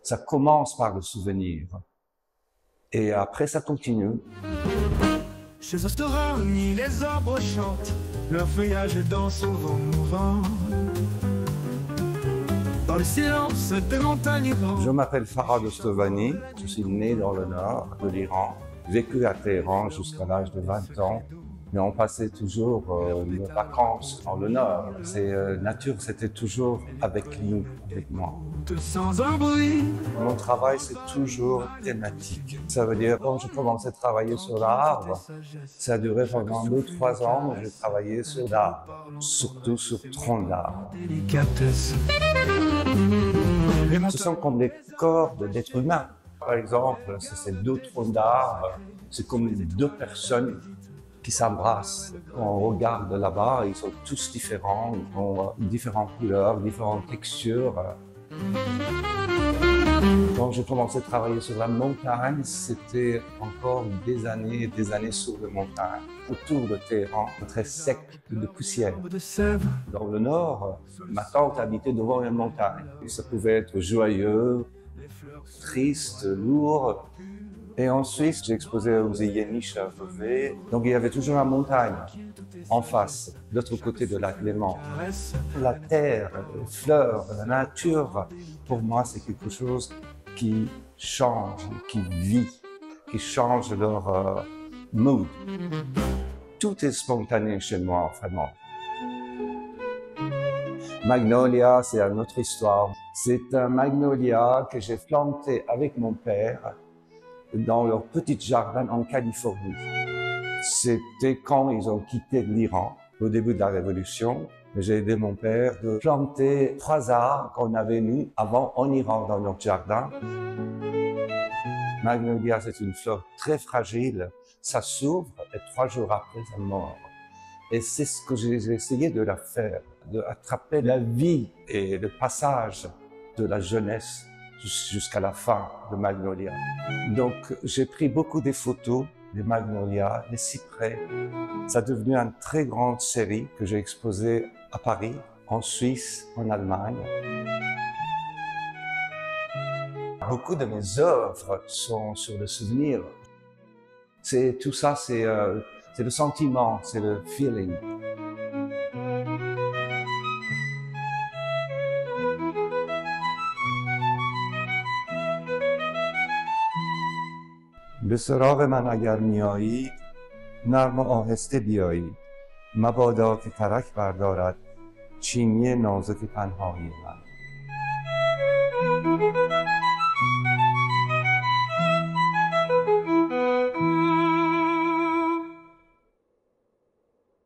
Ça commence par le souvenir. Et après, ça continue. Chez Ostorani, les arbres chantent, leur feuillage danse au vent mouvant. Dans le silence des montagnes grandes. Je m'appelle Farhad Ostovani, je suis né dans le nord de l'Iran, vécu à Téhéran jusqu'à l'âge de 20 ans. Mais on passait toujours nos vacances dans le nord. Nature, c'était toujours avec nous, avec moi. Sans un bruit. Mon travail, c'est toujours thématique. Ça veut dire, quand je commençais à travailler sur l'arbre, ça a duré pendant 2-3 ans, j'ai travaillé sur l'arbre, surtout sur tronc d'arbre. Ce sont comme des corps d'êtres humains. Par exemple, c'est 2 troncs d'arbres, c'est comme 2 personnes qui s'embrassent. On regarde là-bas, ils sont tous différents, ils ont différentes couleurs, différentes textures. Quand j'ai commencé à travailler sur la montagne, c'était encore des années sur la montagne. Autour de Téhéran, très sec, de poussière. Dans le nord, ma tante habitait devant une montagne. Ça pouvait être joyeux, triste, lourd. Et ensuite, j'ai exposé aux Yéniches à Vevey. Donc il y avait toujours la montagne en face, de l'autre côté de lac Léman. La terre, les fleurs, la nature, pour moi, c'est quelque chose qui change, qui vit, qui change leur mood. Tout est spontané chez moi, vraiment. Magnolia, c'est une autre histoire. C'est un magnolia que j'ai planté avec mon père dans leur petit jardin en Californie. C'était quand ils ont quitté l'Iran, au début de la Révolution. J'ai aidé mon père de planter 3 arbres qu'on avait nous avant en Iran dans notre jardin. Magnolia, c'est une fleur très fragile. Ça s'ouvre et 3 jours après, ça meurt. Et c'est ce que j'ai essayé de la faire, d'attraper la vie et le passage de la jeunesse jusqu'à la fin de Magnolia. Donc, j'ai pris beaucoup de photos des magnolias, des cyprès. Ça a devenu une très grande série que j'ai exposée à Paris, en Suisse, en Allemagne. Beaucoup de mes œuvres sont sur le souvenir. Tout ça, c'est le sentiment, c'est le feeling. به سراغ من اگر میایی نرم و آهسته بیایی مبادا که ترک بردارد چینی نازک تنهایی من